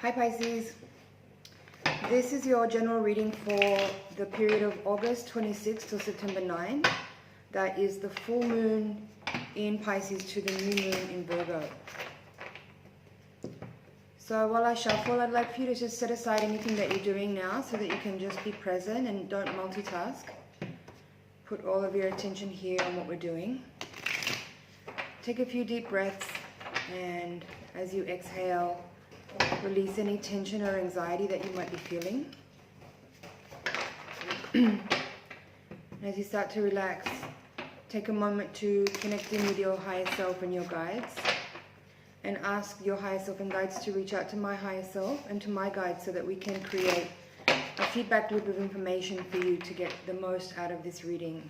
Hi Pisces, this is your general reading for the period of August 26 to September 9. That is the full moon in Pisces to the new moon in Virgo. So while I shuffle, I'd like for you to just set aside anything that you're doing now so that you can just be present and don't multitask. Put all of your attention here on what we're doing. Take a few deep breaths, and as you exhale, release any tension or anxiety that you might be feeling. As you start to relax, take a moment to connect in with your higher self and your guides, and ask your higher self and guides to reach out to my higher self and to my guides so that we can create a feedback loop of information for you to get the most out of this reading.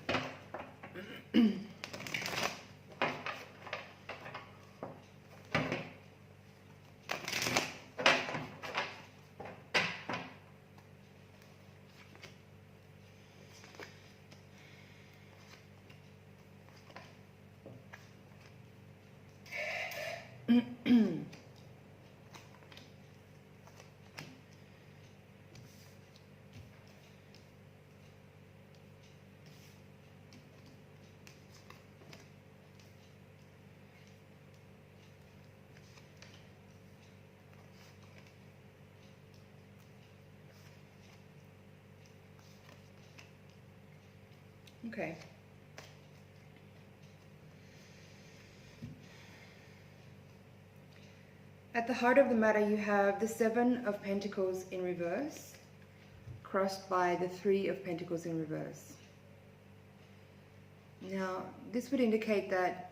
Okay. At the heart of the matter, you have the Seven of Pentacles in reverse, crossed by the Three of Pentacles in reverse. Now, this would indicate that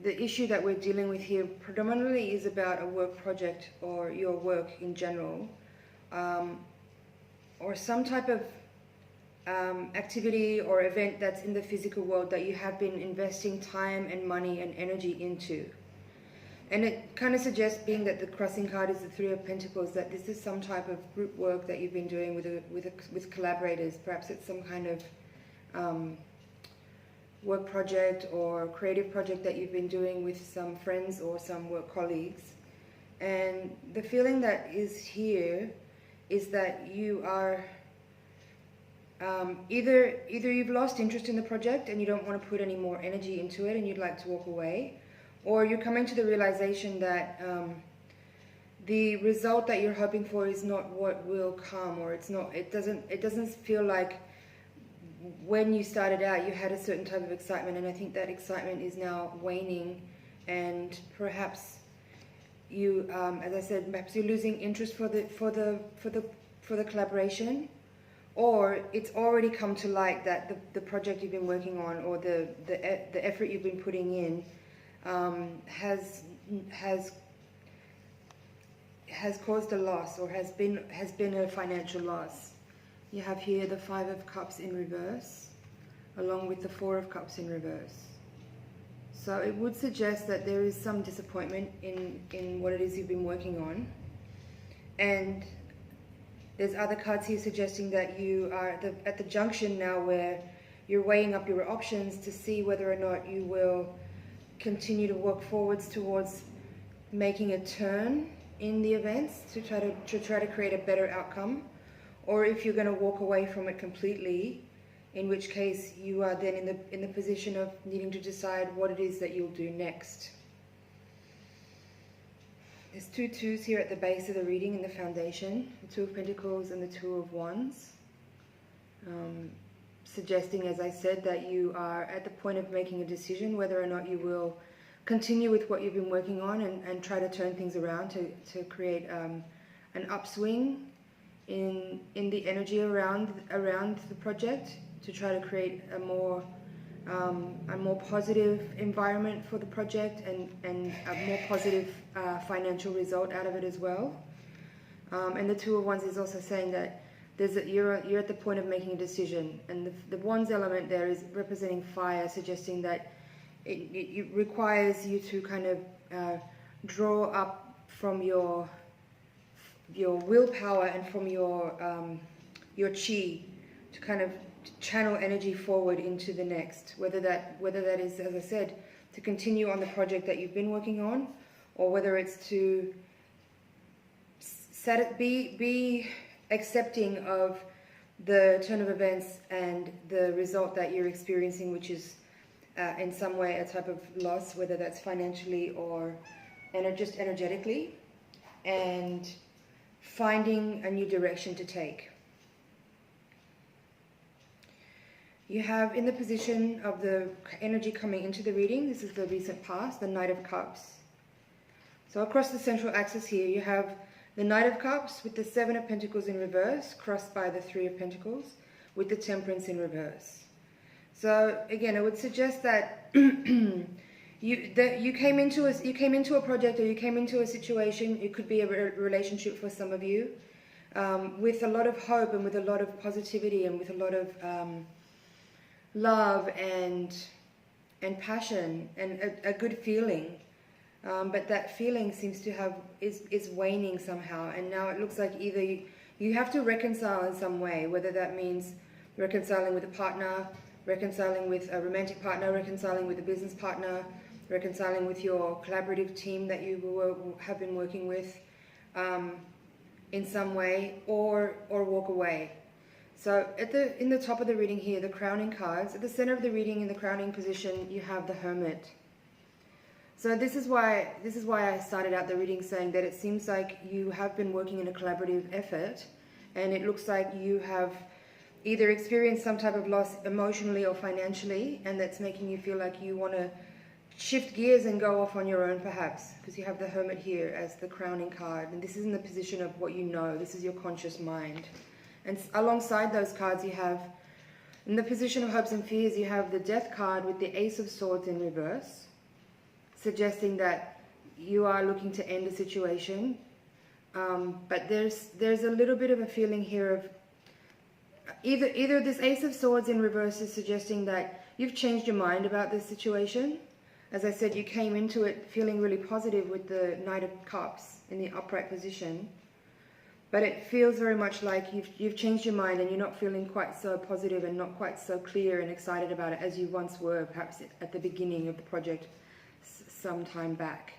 the issue that we're dealing with here predominantly is about a work project or your work in general, or some type of activity or event that's in the physical world that you have been investing time and money and energy into. And it kind of suggests, being that the crossing card is the Three of Pentacles, that this is some type of group work that you've been doing with collaborators. Perhaps it's some kind of work project or creative project that you've been doing with some friends or some work colleagues. And the feeling that is here is that you are either you've lost interest in the project and you don't want to put any more energy into it and you'd like to walk away, or you're coming to the realization that the result that you're hoping for is not what will come, or it doesn't feel like when you started out you had a certain type of excitement, and I think that excitement is now waning, and perhaps you, as I said, perhaps you're losing interest for the collaboration, or it's already come to light that the project you've been working on, or the effort you've been putting in, has caused a loss, or has been a financial loss. You have here the Five of Cups in reverse, along with the Four of Cups in reverse. So it would suggest that there is some disappointment in what it is you've been working on. And there's other cards here suggesting that you are at the junction now where you're weighing up your options to see whether or not you will continue to work forwards towards making a turn in the events to try to create a better outcome, or if you're going to walk away from it completely, in which case you are then in the position of needing to decide what it is that you'll do next. There's two twos here at the base of the reading in the foundation, the Two of Pentacles and the Two of Wands, suggesting, as I said, that you are at the point of making a decision whether or not you will continue with what you've been working on and try to turn things around to create an upswing in the energy around the project, to try to create a more positive environment for the project and a more positive financial result out of it as well. And the Two of Wands is also saying that you're at the point of making a decision, and the Wands element there is representing fire, suggesting that it requires you to kind of draw up from your willpower and from your chi to kind of channel energy forward into the next, whether that is, as I said, to continue on the project that you've been working on, or whether it's to be accepting of the turn of events and the result that you're experiencing, which is in some way a type of loss, whether that's financially or just energetically, and finding a new direction to take. You have in the position of the energy coming into the reading, this is the recent past, the Knight of Cups. So across the central axis here, you have the Knight of Cups with the Seven of Pentacles in reverse, crossed by the Three of Pentacles, with the Temperance in reverse. So again, I would suggest that you came into a project, or you came into a situation. It could be a relationship for some of you, with a lot of hope and with a lot of positivity and with a lot of love and passion and a good feeling. But that feeling seems to is waning somehow, and now it looks like either you have to reconcile in some way, whether that means reconciling with a partner, reconciling with a romantic partner, reconciling with a business partner, reconciling with your collaborative team that you have been working with in some way, or walk away. So in the top of the reading here, the crowning cards, at the center of the reading in the crowning position, you have the Hermit. So this is why I started out the reading saying that it seems like you have been working in a collaborative effort, and it looks like you have either experienced some type of loss emotionally or financially, and that's making you feel like you want to shift gears and go off on your own, perhaps, because you have the Hermit here as the crowning card, and this is in the position of what you know. This is your conscious mind. And alongside those cards, you have, in the position of hopes and fears, you have the Death card with the Ace of Swords in reverse, suggesting that you are looking to end a situation, but there's a little bit of a feeling here of either this Ace of Swords in reverse is suggesting that you've changed your mind about this situation. As I said, you came into it feeling really positive with the Knight of Cups in the upright position, but it feels very much like you've changed your mind and you're not feeling quite so positive and not quite so clear and excited about it as you once were, perhaps at the beginning of the project some time back.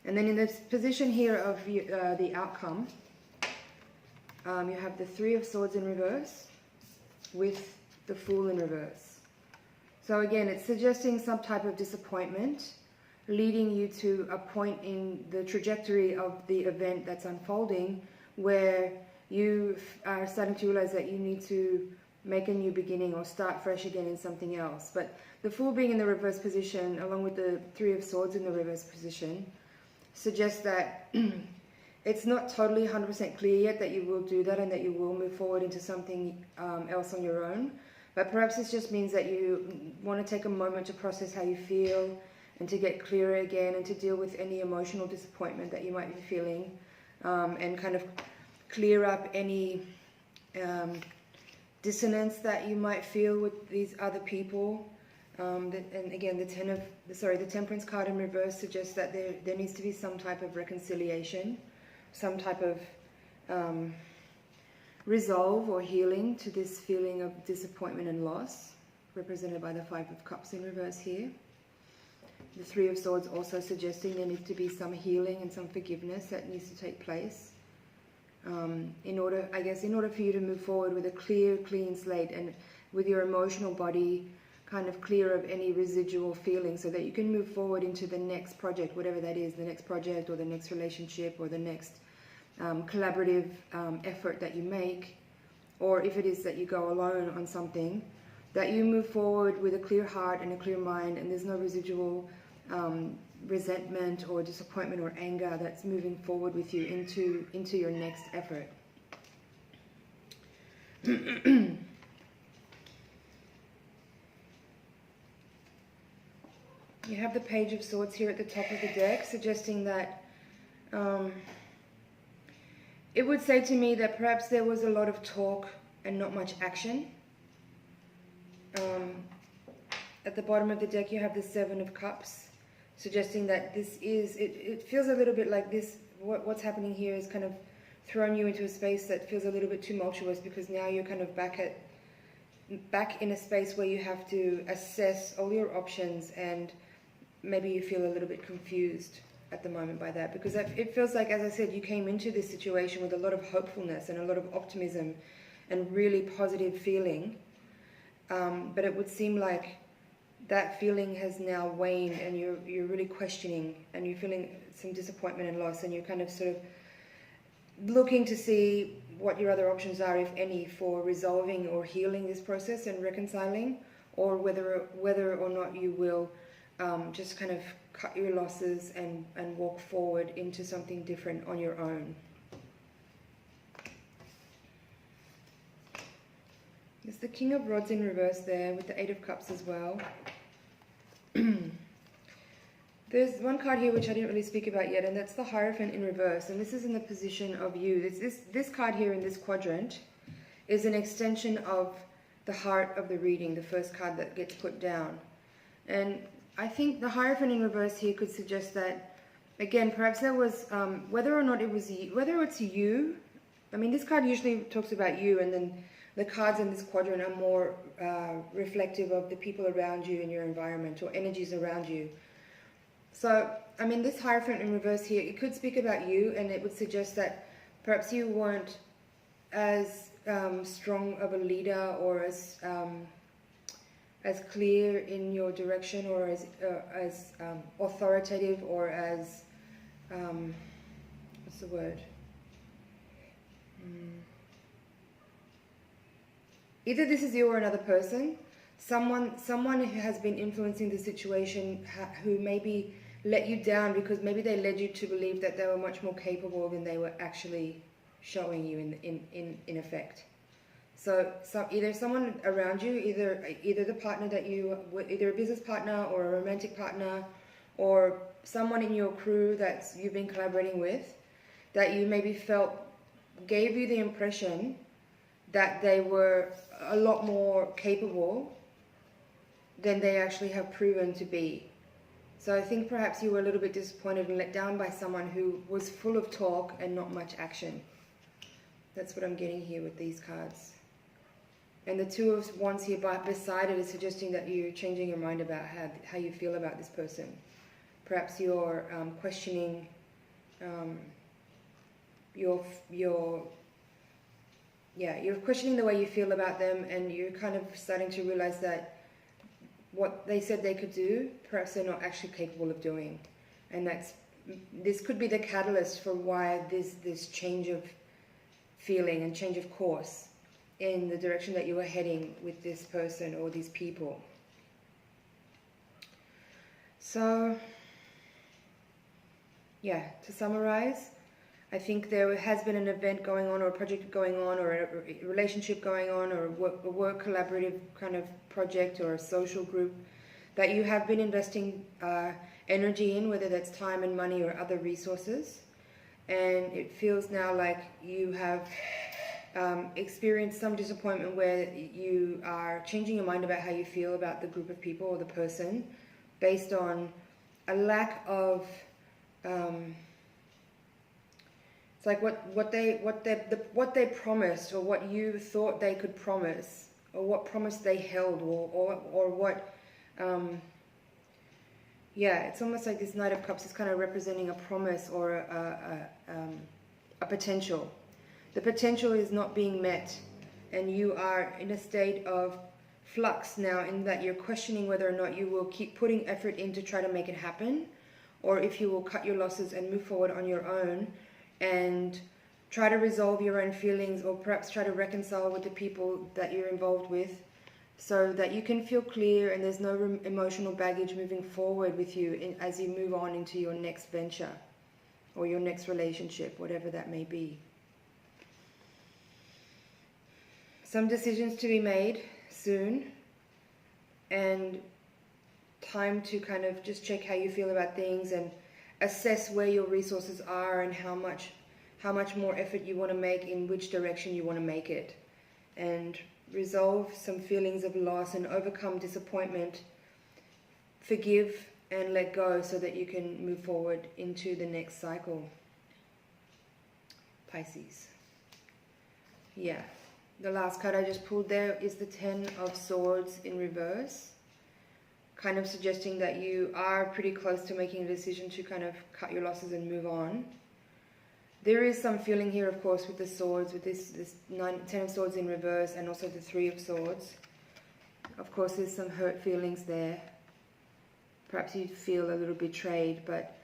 And then in this position here of the outcome, you have the Three of Swords in reverse with the Fool in reverse. So again, it's suggesting some type of disappointment, leading you to a point in the trajectory of the event that's unfolding where you are starting to realize that you need to make a new beginning or start fresh again in something else. But the Fool being in the reverse position, along with the Three of Swords in the reverse position, suggests that it's not totally 100% clear yet that you will do that and that you will move forward into something else on your own. But perhaps this just means that you want to take a moment to process how you feel and to get clearer again and to deal with any emotional disappointment that you might be feeling, and kind of clear up any dissonance that you might feel with these other people. And again, the Temperance card in reverse suggests that there needs to be some type of reconciliation, some type of resolve or healing to this feeling of disappointment and loss, represented by the Five of Cups in reverse here. The Three of Swords also suggesting there needs to be some healing and some forgiveness that needs to take place in order for you to move forward with a clear, clean slate and with your emotional body kind of clear of any residual feelings, so that you can move forward into the next project, whatever that is, the next project or the next relationship or the next collaborative effort that you make, or if it is that you go alone on something, that you move forward with a clear heart and a clear mind, and there's no residual resentment or disappointment or anger that's moving forward with you into your next effort. You have the Page of Swords here at the top of the deck, suggesting that it would say to me that perhaps there was a lot of talk and not much action. At the bottom of the deck, you have the Seven of Cups, suggesting that it feels a little bit like this, what's happening here is kind of thrown you into a space that feels a little bit tumultuous, because now you're kind of back in a space where you have to assess all your options, and maybe you feel a little bit confused. at the moment by that, because it feels like, as I said, you came into this situation with a lot of hopefulness and a lot of optimism and really positive feeling, but it would seem like that feeling has now waned, and you're really questioning, and you're feeling some disappointment and loss, and you're kind of sort of looking to see what your other options are, if any, for resolving or healing this process and reconciling, or whether or not you will just kind of cut your losses and walk forward into something different on your own. There's the King of Rods in reverse there with the Eight of Cups as well. There's one card here which I didn't really speak about yet, and that's the Hierophant in reverse, and this is in the position of you. This card here in this quadrant is an extension of the heart of the reading, the first card that gets put down. And I think the Hierophant in reverse here could suggest that, again, perhaps there was, whether or not it was, whether it's you, I mean, this card usually talks about you, and then the cards in this quadrant are more reflective of the people around you in your environment, or energies around you. So, I mean, this Hierophant in reverse here, it could speak about you, and it would suggest that perhaps you weren't as strong of a leader, or as clear in your direction, or as authoritative, or as what's the word? Either this is you or another person, someone who has been influencing the situation, who maybe let you down because maybe they led you to believe that they were much more capable than they were actually showing you in effect. So either someone around you, either the partner that you, either a business partner or a romantic partner, or someone in your crew that you've been collaborating with, that you maybe felt gave you the impression that they were a lot more capable than they actually have proven to be. So I think perhaps you were a little bit disappointed and let down by someone who was full of talk and not much action. That's what I'm getting here with these cards. And the Two of Wands here beside it is suggesting that you're changing your mind about how you feel about this person. Perhaps you're questioning you're questioning the way you feel about them, and you're kind of starting to realize that what they said they could do, perhaps they're not actually capable of doing. And this could be the catalyst for why this change of feeling and change of course in the direction that you are heading with this person or these people. So, yeah, to summarize, I think there has been an event going on, or a project going on, or a relationship going on, or a work collaborative kind of project, or a social group that you have been investing energy in, whether that's time and money or other resources. And it feels now like you have experienced some disappointment where you are changing your mind about how you feel about the group of people or the person based on a lack of it's like what they promised, or what you thought they could promise, or what promise they held, or what it's almost like this Knight of Cups is kind of representing a promise or a potential. The potential is not being met, and you are in a state of flux now, in that you're questioning whether or not you will keep putting effort in to try to make it happen, or if you will cut your losses and move forward on your own and try to resolve your own feelings, or perhaps try to reconcile with the people that you're involved with, so that you can feel clear and there's no emotional baggage moving forward with you as you move on into your next venture or your next relationship, whatever that may be. Some decisions to be made soon, and time to kind of just check how you feel about things and assess where your resources are and how much more effort you want to make, in which direction you want to make it, and resolve some feelings of loss and overcome disappointment, forgive and let go, so that you can move forward into the next cycle. Pisces. Yeah. The last card I just pulled there is the Ten of Swords in reverse. kind of suggesting that you are pretty close to making a decision to kind of cut your losses and move on. There is some feeling here, of course, with the swords, with this Ten of Swords in reverse, and also the Three of Swords. Of course, there's some hurt feelings there. Perhaps you feel a little betrayed, but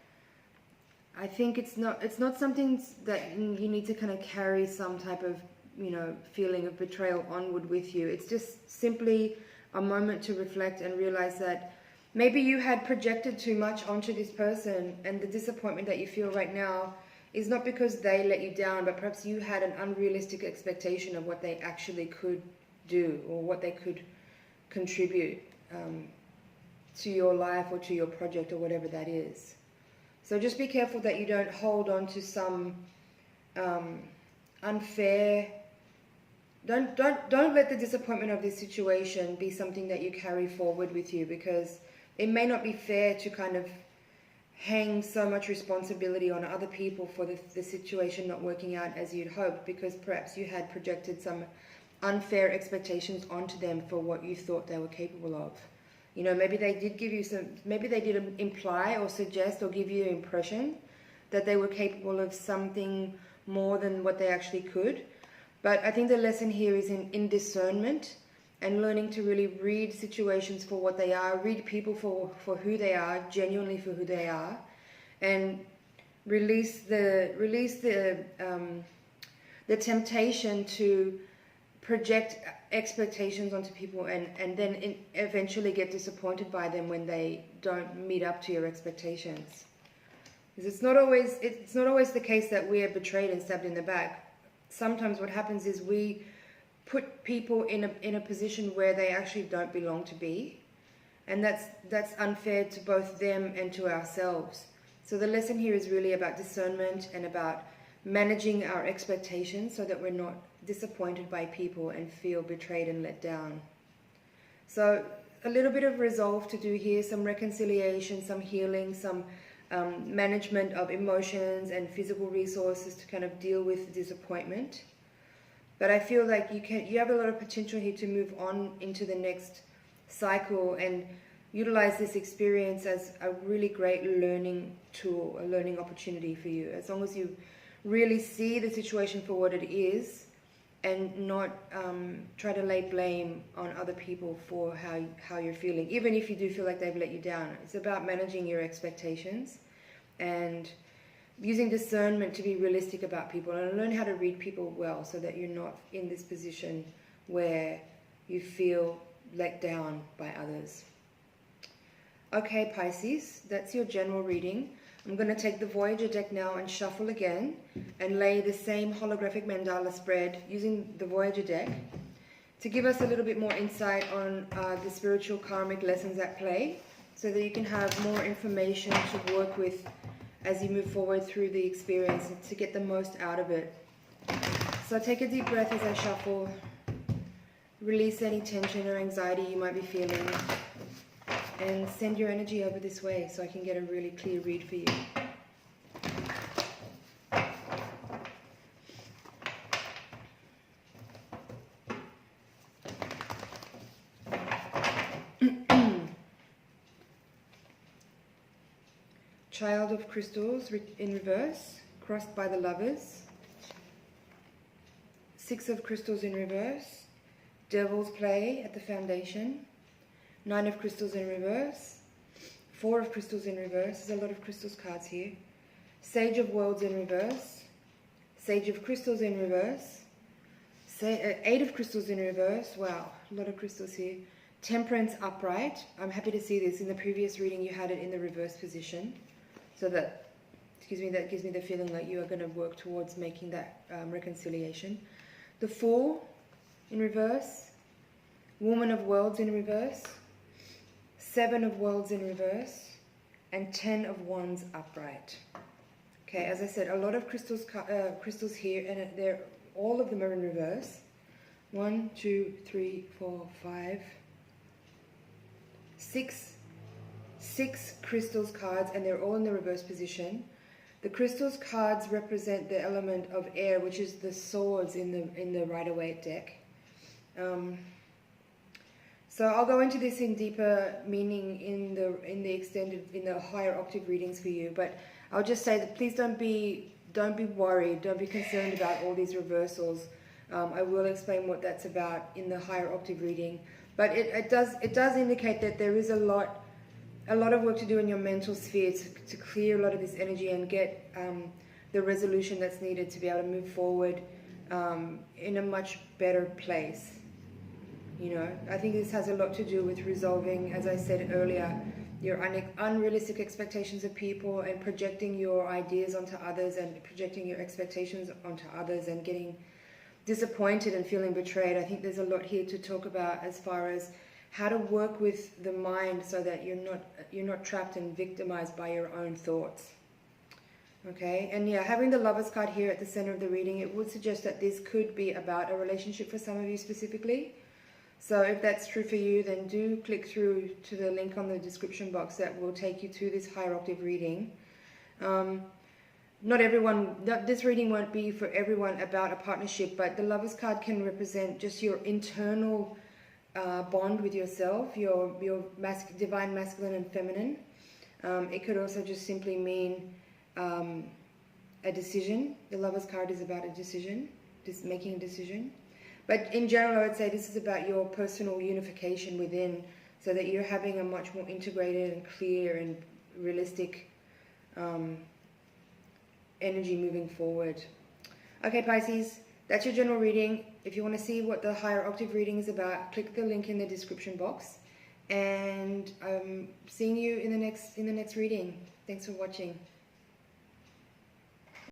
I think it's not something that you need to kind of carry some type of, you know, feeling of betrayal onward with you. It's just simply a moment to reflect and realize that maybe you had projected too much onto this person, and the disappointment that you feel right now is not because they let you down, but perhaps you had an unrealistic expectation of what they actually could do or what they could contribute to your life or to your project or whatever that is. So just be careful that you don't hold on to some unfair. Don't let the disappointment of this situation be something that you carry forward with you, because it may not be fair to kind of hang so much responsibility on other people for the situation not working out as you'd hoped, because perhaps you had projected some unfair expectations onto them for what you thought they were capable of. You know, maybe they did give you maybe they did imply or suggest or give you the impression that they were capable of something more than what they actually could. But I think the lesson here is in discernment and learning to really read situations for what they are, read people for who they are, genuinely for who they are, and release the temptation to project expectations onto people and then eventually get disappointed by them when they don't meet up to your expectations. Because it's not always the case that we are betrayed and stabbed in the back. Sometimes what happens is we put people in a position where they actually don't belong to be, and that's unfair to both them and to ourselves. So the lesson here is really about discernment and about managing our expectations so that we're not disappointed by people and feel betrayed and let down. So a little bit of resolve to do here, some reconciliation, some healing, some management of emotions and physical resources to kind of deal with disappointment. But I feel like you have a lot of potential here to move on into the next cycle and utilize this experience as a really great learning tool, a learning opportunity for you. As long as you really see the situation for what it is and not try to lay blame on other people for how you're feeling, even if you do feel like they've let you down. It's about managing your expectations and using discernment to be realistic about people and learn how to read people well so that you're not in this position where you feel let down by others. Okay, Pisces, that's your general reading. I'm going to take the Voyager deck now and shuffle again and lay the same holographic mandala spread using the Voyager deck to give us a little bit more insight on the spiritual karmic lessons at play, so that you can have more information to work with as you move forward through the experience to get the most out of it. So take a deep breath as I shuffle. Release any tension or anxiety you might be feeling. And send your energy over this way so I can get a really clear read for you. Child of Crystals in reverse, crossed by the Lovers. Six of Crystals in reverse, Devil's Play at the foundation. Nine of Crystals in reverse, Four of Crystals in reverse. There's a lot of crystals cards here. Sage of Worlds in reverse, Sage of Crystals in reverse, Eight of Crystals in reverse. Wow, a lot of crystals here. Temperance upright. I'm happy to see this. In the previous reading you had it in the reverse position. So that gives me the feeling like you are going to work towards making that reconciliation. The Fool in reverse, Woman of Worlds in reverse, Seven of Worlds in reverse, and 10 of Wands upright. Okay, as I said, a lot of crystals here, and all of them are in reverse. 1, 2, 3, 4, 5, 6 crystals cards, and they're all in the reverse position. The crystals cards represent the element of air, which is the swords in the Rider-Waite deck. So I'll go into this in deeper meaning in the higher octave readings for you. But I'll just say that please don't be worried, don't be concerned about all these reversals. I will explain what that's about in the higher octave reading. But it does indicate that there is a lot of work to do in your mental sphere to clear a lot of this energy and get the resolution that's needed to be able to move forward in a much better place. You know, I think this has a lot to do with resolving, as I said earlier, your unrealistic expectations of people and projecting your ideas onto others and projecting your expectations onto others and getting disappointed and feeling betrayed. I think there's a lot here to talk about as far as how to work with the mind so that you're not trapped and victimized by your own thoughts. Okay, and yeah, having the Lovers card here at the center of the reading, it would suggest that this could be about a relationship for some of you specifically. So if that's true for you, then do click through to the link on the description box that will take you to this higher octave reading. Not everyone, this reading won't be for everyone about a partnership, but the Lovers card can represent just your internal bond with yourself, your divine masculine and feminine. It could also just simply mean a decision. The Lovers card is about a decision, just making a decision. But in general, I would say this is about your personal unification within, so that you're having a much more integrated and clear and realistic energy moving forward. Okay, Pisces, that's your general reading. If you want to see what the higher octave reading is about, click the link in the description box. And I'm seeing you in the next reading. Thanks for watching.